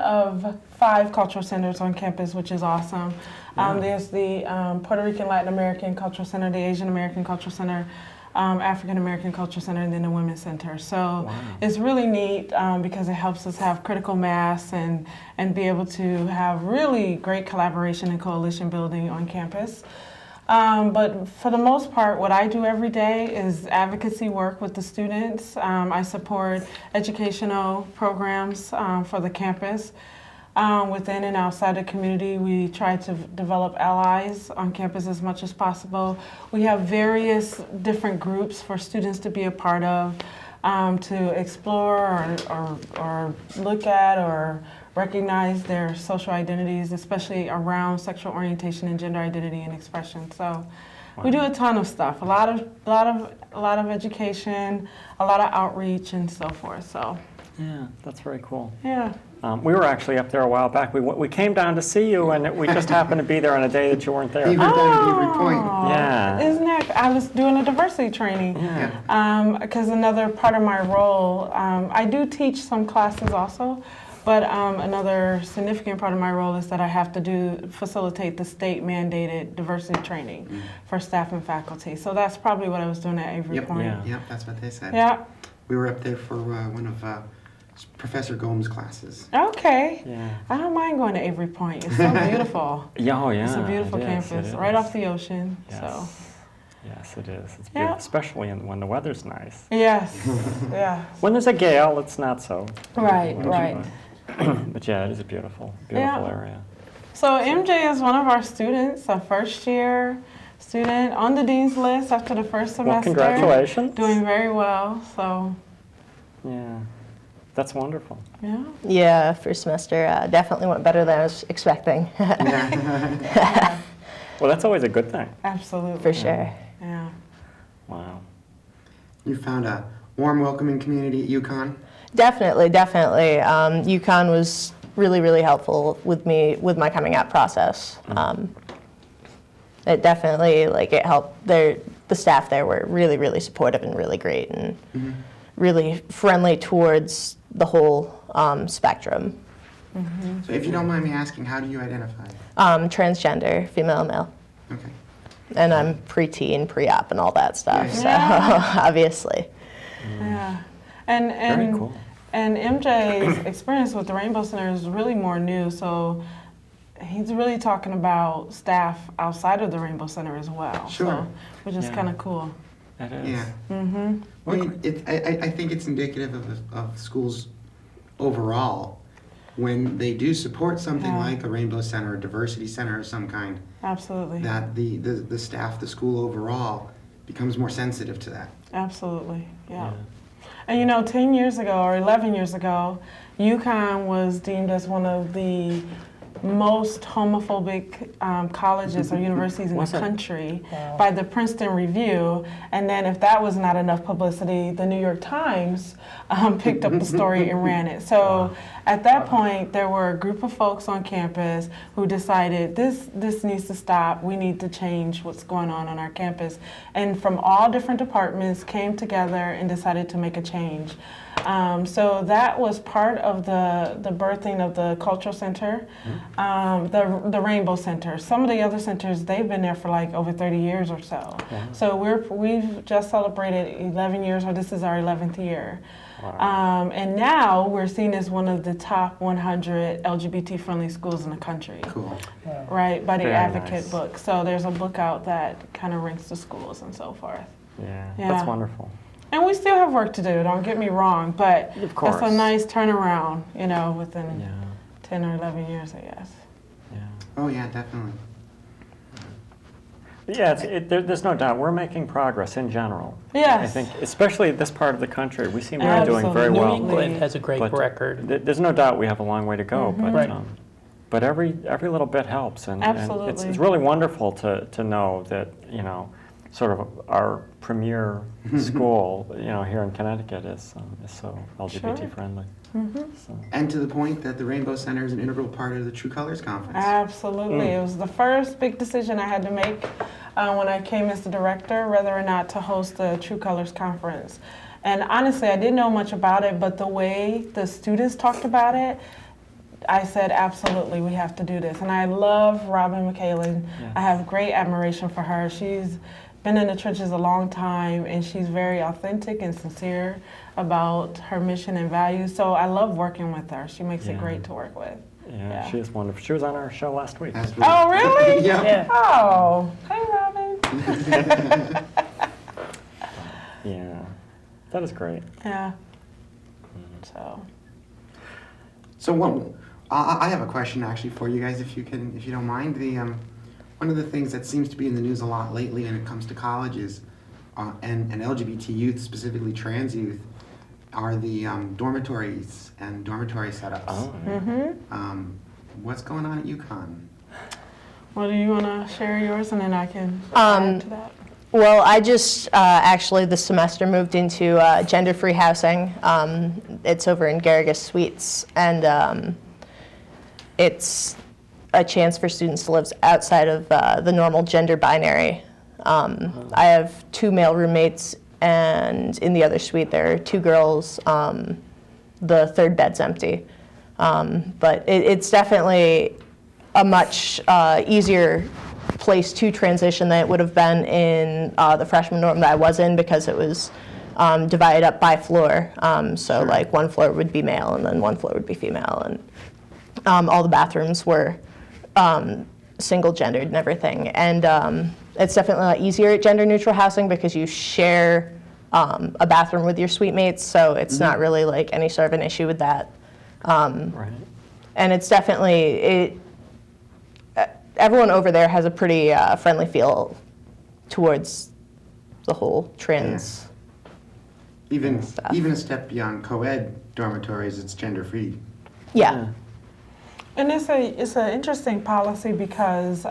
of 5 cultural centers on campus, which is awesome. There's the Puerto Rican Latin American Cultural Center, the Asian American Cultural Center, African American Cultural Center, and then the Women's Center. So it's really neat because it helps us have critical mass and be able to have really great collaboration and coalition building on campus. But for the most part, what I do every day is advocacy work with the students. I support educational programs for the campus. Within and outside the community, we try to develop allies on campus as much as possible. We have various different groups for students to be a part of, to explore or look at or recognize their social identities, especially around sexual orientation and gender identity and expression. So we do a ton of stuff, a lot of education, a lot of outreach and so forth. So yeah, that's very cool. Yeah. We were actually up there a while back. We came down to see you, and we just happened to be there on a day that you weren't there. You went down to Avery Point. Yeah. Isn't that? I was doing a diversity training. Yeah. Because another part of my role, I do teach some classes also, but another significant part of my role is that I have to facilitate the state-mandated diversity training for staff and faculty. So that's probably what I was doing at Avery Point. Yeah. Yep, that's what they said. Yeah. We were up there for one of Professor Gomes' classes. Okay. Yeah. I don't mind going to Avery Point. It's so beautiful. Yeah, oh, yeah. It's a beautiful campus, right off the ocean. Yes. So. Yes, it is. It's beautiful, especially when the weather's nice. Yes. Yeah. When there's a gale, it's not so. Right. Right. But yeah, it is a beautiful area. So MJ is one of our students, a first-year student on the dean's list after the first semester. Well, congratulations. Doing very well. So. Yeah. That's wonderful. Yeah. Yeah, first semester definitely went better than I was expecting. Yeah. Well, that's always a good thing. Absolutely. For sure. Yeah. Wow. You found a warm, welcoming community at UConn? Definitely. UConn was really helpful with me with my coming out process. It definitely it helped. The staff there were really supportive and really great and really friendly towards the whole spectrum. So if you don't mind me asking, how do you identify? Transgender, female, male. Okay. And I'm pre-teen, pre-op, and all that stuff. So obviously. Yeah. And very cool. And MJ's experience with the Rainbow Center is really more new. So he's really talking about staff outside of the Rainbow Center as well. Sure. So, which is kind of cool. It is. Yeah. Mm-hmm. Well, I think it's indicative of schools overall when they do support something like a Rainbow Center, a diversity center of some kind. Absolutely. That the staff, the school overall, becomes more sensitive to that. Absolutely. Yeah. And 10 years ago or 11 years ago, UConn was deemed as one of the most homophobic colleges or universities in the country by the Princeton Review. And then if that was not enough publicity, the New York Times picked up the story and ran it. So at that point, there were a group of folks on campus who decided this needs to stop. We need to change what's going on our campus. And from all different departments came together and decided to make a change. So that was part of the birthing of the Cultural Center, the Rainbow Center. Some of the other centers, they've been there for over 30 years or so. So we've just celebrated 11 years, or this is our 11th year. Wow. And now we're seen as one of the top 100 LGBT-friendly schools in the country. Cool. Right, by the Very Advocate nice. book. So there's a book out that kind of ranks the schools and so forth. Yeah. Yeah. That's wonderful. And we still have work to do, don't get me wrong, but Of course. it's a nice turnaround, within 10 or 11 years, I guess. Yeah. Oh yeah, definitely. Yeah, there's no doubt we're making progress in general. Yes. I think, especially this part of the country, we seem to be doing very Absolutely. well. New England has a great But record. There's no doubt we have a long way to go, Right. but every little bit helps, and Absolutely. it's really wonderful to know that sort of our premier school here in Connecticut is so LGBT friendly. So. And to the point that the Rainbow Center is an integral part of the True Colors Conference. Absolutely. It was the first big decision I had to make when I came as the director, whether or not to host the True Colors Conference. And honestly, I didn't know much about it, but the way the students talked about it, I said, absolutely, we have to do this. And I love Robin McCallan. Yes. I have great admiration for her. She's been in the trenches a long time, and she's very authentic and sincere about her mission and values. So I love working with her. She makes it great to work with. Yeah, she is wonderful. She was on our show last week. Oh, really? Yeah. Oh, hey, Robin. Yeah, that is great. Yeah. Mm-hmm. So I have a question actually for you guys, if you don't mind. One of the things that seems to be in the news a lot lately when it comes to colleges and LGBT youth, specifically trans youth, are the dormitories and dormitory setups. Oh, yeah. What's going on at UConn? Well, do you want to share yours, and then I can add to that? Well, I just actually this semester moved into gender-free housing. It's over in Garrigus Suites, and it's a chance for students to live outside of the normal gender binary. I have 2 male roommates, and in the other suite there are 2 girls. The third bed's empty. But it's definitely a much easier place to transition than it would have been in the freshman dorm that I was in, because it was divided up by floor. So like one floor would be male and then one floor would be female, and all the bathrooms were single gendered and everything. And it's definitely a lot easier at gender neutral housing because you share a bathroom with your suite mates, so it's not really like any sort of an issue with that. Right. And it's definitely, everyone over there has a pretty friendly feel towards the whole trans. Even stuff. even a step beyond co-ed dormitories, it's gender free. Yeah. And it's an interesting policy because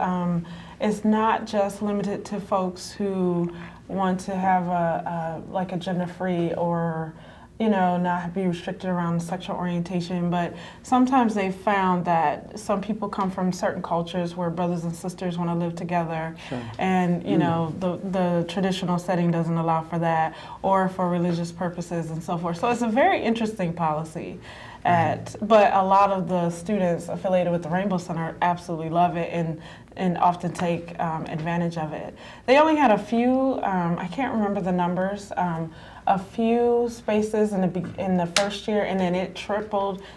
it's not just limited to folks who want to have like a gender-free or not be restricted around sexual orientation, but sometimes they've found that some people come from certain cultures where brothers and sisters want to live together, and the traditional setting doesn't allow for that, or for religious purposes and so forth. So it's a very interesting policy. But a lot of the students affiliated with the Rainbow Center absolutely love it and often take advantage of it. They only had a few, I can't remember the numbers, a few spaces in the first year, and then it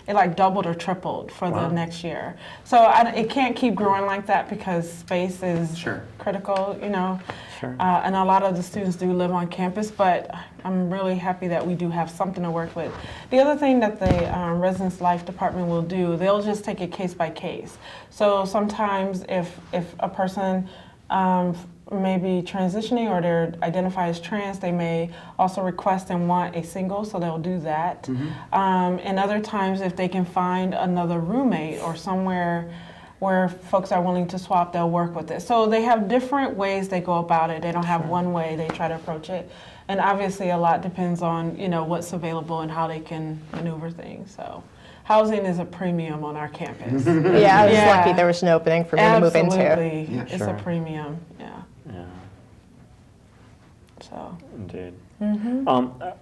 like doubled or tripled for the next year. So it can't keep growing like that because space is critical, and a lot of the students do live on campus, but I'm really happy that we do have something to work with. The other thing that the Residence Life Department will do, they'll just take it case by case. So sometimes if a person may be transitioning or they're identified as trans, they may also request and want a single, so they'll do that. And other times, if they can find another roommate or somewhere where folks are willing to swap, they'll work with it. So they have different ways they go about it. They don't have one way they try to approach it. And obviously a lot depends on what's available and how they can maneuver things. So housing is a premium on our campus. Yeah, I was lucky there was an opening for me to move into. Absolutely, it's a premium. Yeah. So. Indeed.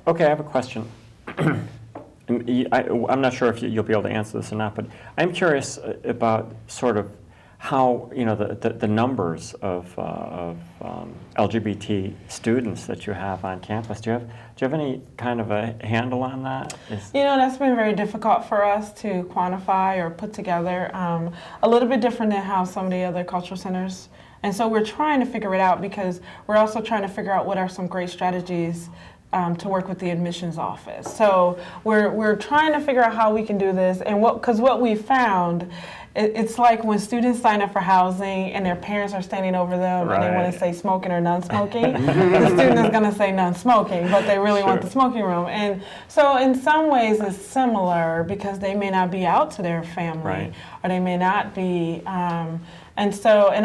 Okay, I have a question. I'm not sure if you'll be able to answer this or not, but I'm curious about sort of how the numbers of LGBT students that you have on campus. Do you have any kind of a handle on that? That's been very difficult for us to quantify or put together. A little bit different than how some of the other cultural centers. And so we're trying to figure it out because we're also trying to figure out what are some great strategies to work with the admissions office. So we're trying to figure out how we can do this, and because what we found, it's like when students sign up for housing and their parents are standing over them and they want to say smoking or non-smoking, the student is going to say non-smoking, but they really want the smoking room. And so in some ways it's similar because they may not be out to their family, or they may not be. And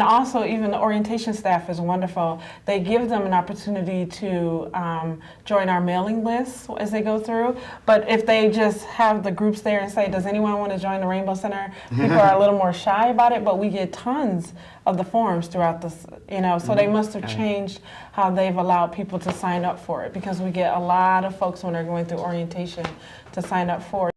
also even the orientation staff is wonderful. They give them an opportunity to join our mailing list as they go through. But if they just have the groups there and say, does anyone want to join the Rainbow Center? People are a little more shy about it, but we get tons of the forms throughout this, so they must have changed how they've allowed people to sign up for it, because we get a lot of folks when they're going through orientation to sign up for it.